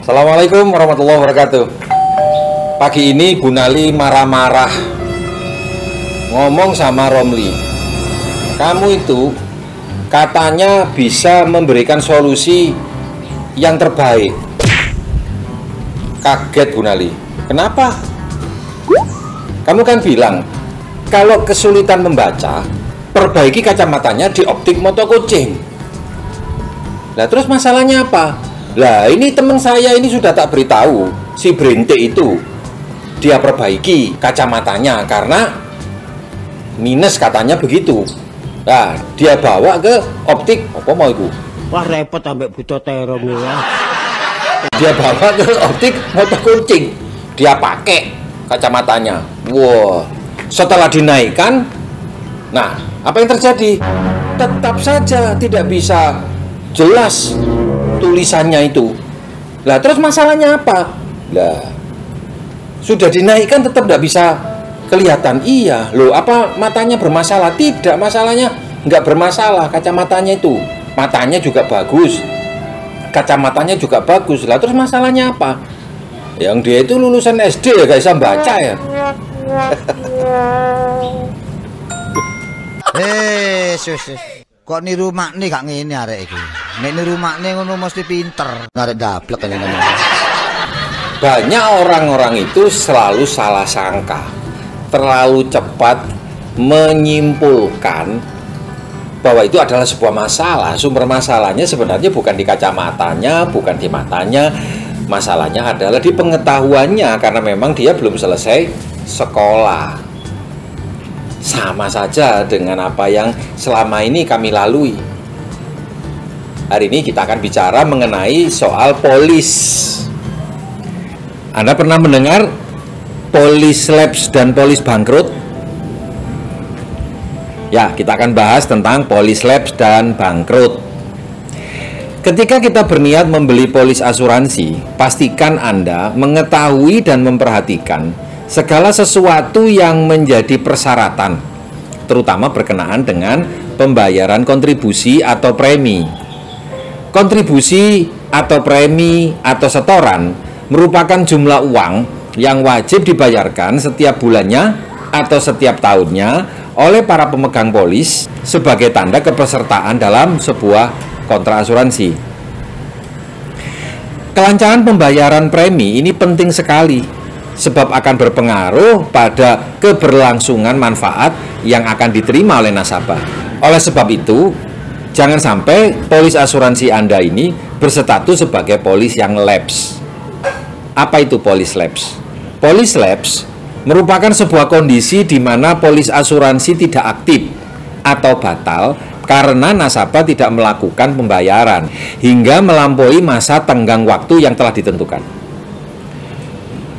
Assalamualaikum warahmatullahi wabarakatuh. Pagi ini Bu Nali marah-marah ngomong sama Romli. Kamu itu katanya bisa memberikan solusi yang terbaik. Kaget Bu Nali. Kenapa? Kamu kan bilang kalau kesulitan membaca, perbaiki kacamatanya di optik Moto Kucing. Lah terus masalahnya apa? Lah ini teman saya ini sudah tak beritahu, si Brente itu dia perbaiki kacamatanya karena minus katanya begitu. Nah dia bawa ke optik apa mau itu? Wah repot ambek buta terong ya. Dia bawa ke optik Moto Kucing, dia pakai kacamatanya. Wow, setelah dinaikkan, nah apa yang terjadi? Tetap saja tidak bisa jelas tulisannya itu. Lah terus masalahnya apa? Lah sudah dinaikkan tetap tidak bisa kelihatan. Iya loh, apa matanya bermasalah? Tidak, masalahnya nggak bermasalah kacamatanya itu. Matanya juga bagus, kacamatanya juga bagus. Lah terus masalahnya apa? Yang dia itu lulusan SD ya, gak bisa baca ya. Sus. Kok niru makne gak ngene arek iki. Nek niru makne ngono mesti pinter. Arek dablek kene ngene. Banyak orang-orang itu selalu salah sangka, terlalu cepat menyimpulkan bahwa itu adalah sebuah masalah. Sumber masalahnya sebenarnya bukan di kacamatanya, bukan di matanya. Masalahnya adalah di pengetahuannya, karena memang dia belum selesai sekolah. Sama saja dengan apa yang selama ini kami lalui. Hari ini kita akan bicara mengenai soal polis. Anda pernah mendengar polis lapse dan polis bangkrut? Ya, kita akan bahas tentang polis lapse dan bangkrut. Ketika kita berniat membeli polis asuransi, pastikan Anda mengetahui dan memperhatikan segala sesuatu yang menjadi persyaratan, terutama berkenaan dengan pembayaran kontribusi atau premi. Kontribusi atau premi atau setoran merupakan jumlah uang yang wajib dibayarkan setiap bulannya atau setiap tahunnya oleh para pemegang polis sebagai tanda kepesertaan dalam sebuah kontrak asuransi. Kelancaran pembayaran premi ini penting sekali, sebab akan berpengaruh pada keberlangsungan manfaat yang akan diterima oleh nasabah. Oleh sebab itu, jangan sampai polis asuransi Anda ini berstatus sebagai polis yang lapse. Apa itu polis lapse? Polis lapse merupakan sebuah kondisi di mana polis asuransi tidak aktif atau batal karena nasabah tidak melakukan pembayaran hingga melampaui masa tenggang waktu yang telah ditentukan.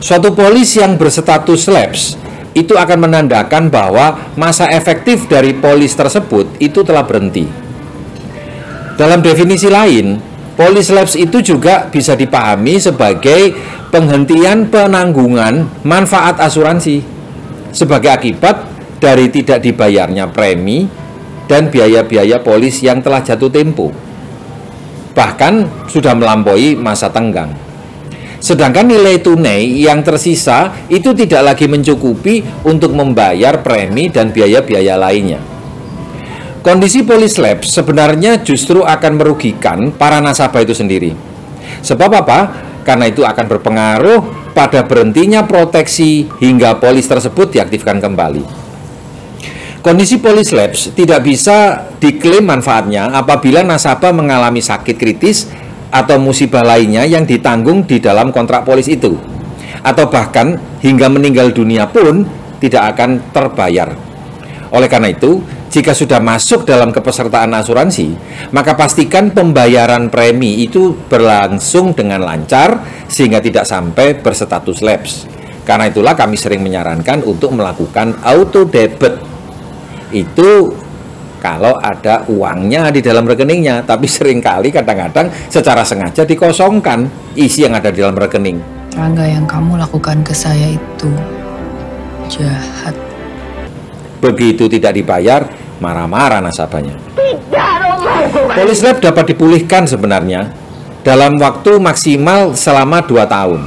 Suatu polis yang berstatus lapse itu akan menandakan bahwa masa efektif dari polis tersebut itu telah berhenti. Dalam definisi lain, polis lapse itu juga bisa dipahami sebagai penghentian penanggungan manfaat asuransi sebagai akibat dari tidak dibayarnya premi dan biaya-biaya polis yang telah jatuh tempo, bahkan sudah melampaui masa tenggang. Sedangkan nilai tunai yang tersisa itu tidak lagi mencukupi untuk membayar premi dan biaya-biaya lainnya. Kondisi polis lapse sebenarnya justru akan merugikan para nasabah itu sendiri. Sebab apa? Karena itu akan berpengaruh pada berhentinya proteksi hingga polis tersebut diaktifkan kembali. Kondisi polis lapse tidak bisa diklaim manfaatnya apabila nasabah mengalami sakit kritis atau musibah lainnya yang ditanggung di dalam kontrak polis itu, atau bahkan hingga meninggal dunia pun tidak akan terbayar. Oleh karena itu, jika sudah masuk dalam kepesertaan asuransi, maka pastikan pembayaran premi itu berlangsung dengan lancar sehingga tidak sampai berstatus lapse. Karena itulah kami sering menyarankan untuk melakukan auto debit. Itu kalau ada uangnya di dalam rekeningnya, tapi seringkali kadang-kadang secara sengaja dikosongkan isi yang ada di dalam rekening. Rangga, yang kamu lakukan ke saya itu jahat. Begitu tidak dibayar, marah-marah nasabahnya. Polis lapse dapat dipulihkan sebenarnya dalam waktu maksimal selama 2 tahun.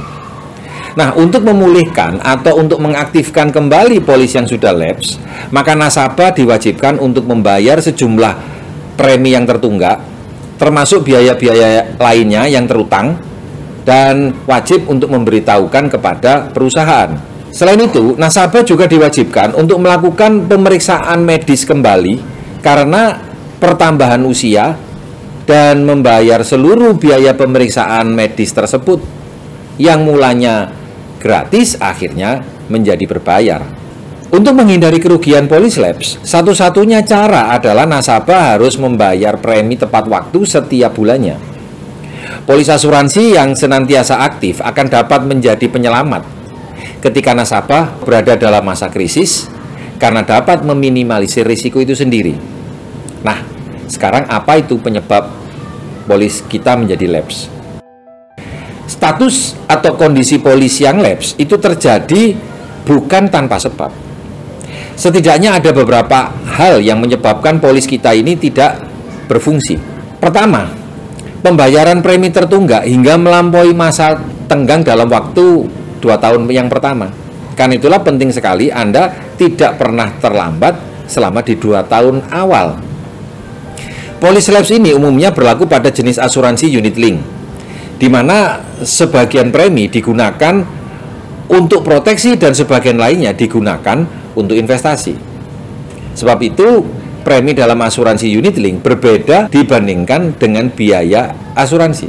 Nah, untuk memulihkan atau untuk mengaktifkan kembali polis yang sudah lapse, maka nasabah diwajibkan untuk membayar sejumlah premi yang tertunggak, termasuk biaya-biaya lainnya yang terutang, dan wajib untuk memberitahukan kepada perusahaan. Selain itu, nasabah juga diwajibkan untuk melakukan pemeriksaan medis kembali karena pertambahan usia dan membayar seluruh biaya pemeriksaan medis tersebut yang mulanya gratis akhirnya menjadi berbayar. Untuk menghindari kerugian polis lapse, satu-satunya cara adalah nasabah harus membayar premi tepat waktu setiap bulannya. Polis asuransi yang senantiasa aktif akan dapat menjadi penyelamat ketika nasabah berada dalam masa krisis karena dapat meminimalisir risiko itu sendiri. Nah, sekarang apa itu penyebab polis kita menjadi lapse? Status atau kondisi polis yang lapse itu terjadi bukan tanpa sebab. Setidaknya ada beberapa hal yang menyebabkan polis kita ini tidak berfungsi. Pertama, pembayaran premi tertunggak hingga melampaui masa tenggang dalam waktu 2 tahun yang pertama. Karena itulah penting sekali Anda tidak pernah terlambat selama di 2 tahun awal. Polis lapse ini umumnya berlaku pada jenis asuransi unit link, di mana sebagian premi digunakan untuk proteksi dan sebagian lainnya digunakan untuk investasi. Sebab itu, premi dalam asuransi unit link berbeda dibandingkan dengan biaya asuransi.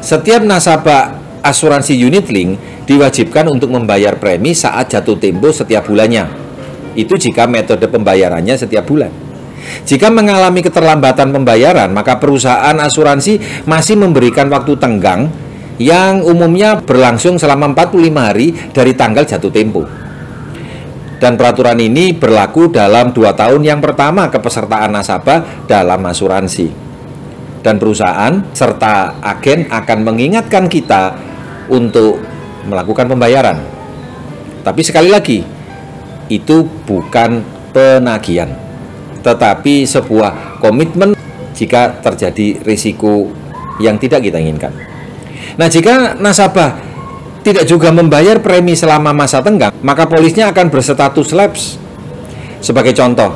Setiap nasabah asuransi unit link diwajibkan untuk membayar premi saat jatuh tempo setiap bulannya. Itu jika metode pembayarannya setiap bulan. Jika mengalami keterlambatan pembayaran, maka perusahaan asuransi masih memberikan waktu tenggang yang umumnya berlangsung selama 45 hari dari tanggal jatuh tempo. Dan peraturan ini berlaku dalam 2 tahun yang pertama kepesertaan nasabah dalam asuransi. Dan perusahaan serta agen akan mengingatkan kita untuk melakukan pembayaran. Tapi sekali lagi, itu bukan penagihan, tetapi sebuah komitmen jika terjadi risiko yang tidak kita inginkan. Nah, jika nasabah tidak juga membayar premi selama masa tenggang, maka polisnya akan berstatus lapse. Sebagai contoh,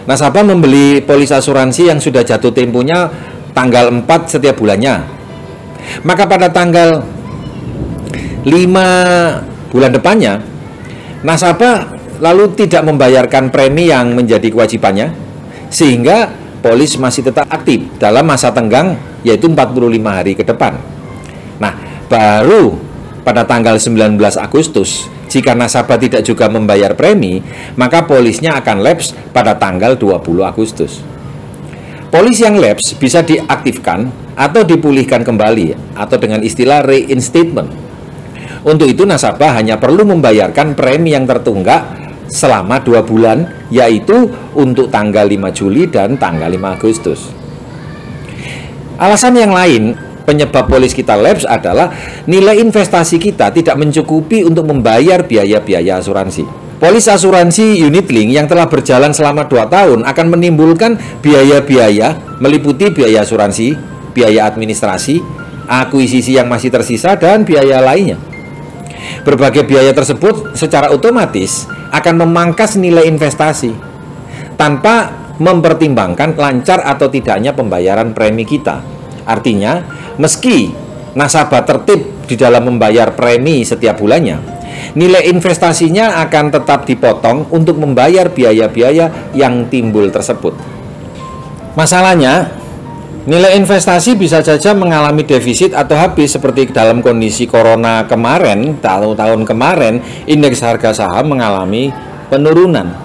nasabah membeli polis asuransi yang sudah jatuh temponya tanggal 4 setiap bulannya. Maka pada tanggal 5 bulan depannya, nasabah lalu tidak membayarkan premi yang menjadi kewajibannya, sehingga polis masih tetap aktif dalam masa tenggang, yaitu 45 hari ke depan. Nah, baru pada tanggal 19 Agustus, jika nasabah tidak juga membayar premi, maka polisnya akan lapse pada tanggal 20 Agustus. Polis yang lapse bisa diaktifkan atau dipulihkan kembali, atau dengan istilah reinstatement. Untuk itu, nasabah hanya perlu membayarkan premi yang tertunggak selama 2 bulan, yaitu untuk tanggal 5 Juli dan tanggal 5 Agustus. Alasan yang lain penyebab polis kita lapse adalah nilai investasi kita tidak mencukupi untuk membayar biaya-biaya asuransi. Polis asuransi unit link yang telah berjalan selama 2 tahun akan menimbulkan biaya-biaya meliputi biaya asuransi, biaya administrasi, akuisisi yang masih tersisa, dan biaya lainnya. Berbagai biaya tersebut secara otomatis akan memangkas nilai investasi tanpa mempertimbangkan lancar atau tidaknya pembayaran premi kita. Artinya, meski nasabah tertib di dalam membayar premi setiap bulannya, nilai investasinya akan tetap dipotong untuk membayar biaya-biaya yang timbul tersebut. Masalahnya, nilai investasi bisa saja mengalami defisit atau habis seperti dalam kondisi corona kemarin. Tahun kemarin, indeks harga saham mengalami penurunan.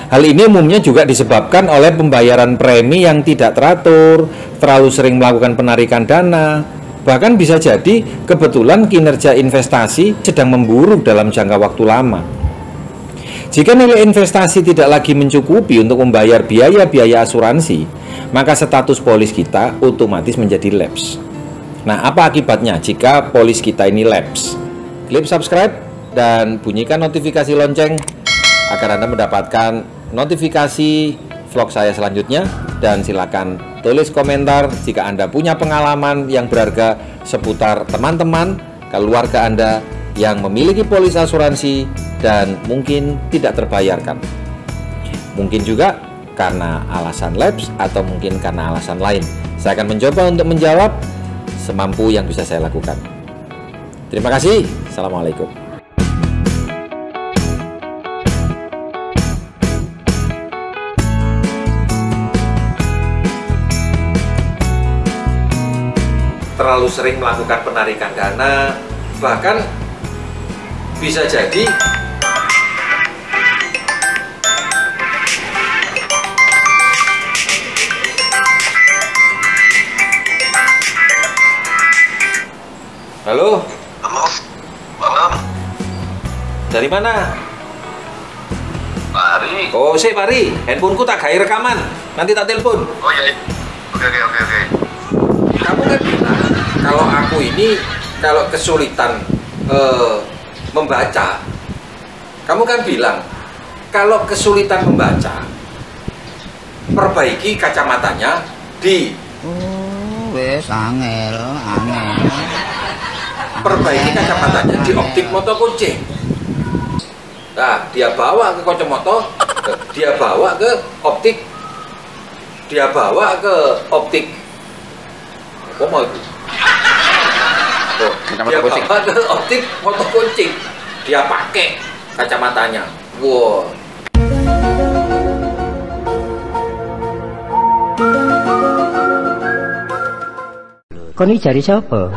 Hal ini umumnya juga disebabkan oleh pembayaran premi yang tidak teratur, terlalu sering melakukan penarikan dana, bahkan bisa jadi kebetulan kinerja investasi sedang memburuk dalam jangka waktu lama. Jika nilai investasi tidak lagi mencukupi untuk membayar biaya-biaya asuransi, maka status polis kita otomatis menjadi lapse. Nah, apa akibatnya jika polis kita ini lapse? Klik subscribe dan bunyikan notifikasi lonceng agar Anda mendapatkan notifikasi vlog saya selanjutnya, dan silakan tulis komentar jika Anda punya pengalaman yang berharga seputar teman-teman, keluarga Anda yang memiliki polis asuransi dan mungkin tidak terbayarkan. Mungkin juga karena alasan lapse atau mungkin karena alasan lain. Saya akan mencoba untuk menjawab semampu yang bisa saya lakukan. Terima kasih. Assalamualaikum. Terlalu sering melakukan penarikan dana, bahkan bisa jadi halo? Halo, malam. Dari mana? Pari. Oh, Pari, handphoneku tak gawe rekaman. Nanti tak telepon. Oh iya. Oke. Kamu kan bilang kalau aku ini kalau kesulitan membaca, kamu kan bilang kalau kesulitan membaca, perbaiki kacamatanya di Wes angel. perbaiki kacamatanya di optik moto kucing. Nah, dia bawa ke kacamata, dia bawa ke optik, apa mau itu? Oh, dia bawa ke optik moto kucing, dia pakai kacamatanya. Wow. Kau ini cari siapa?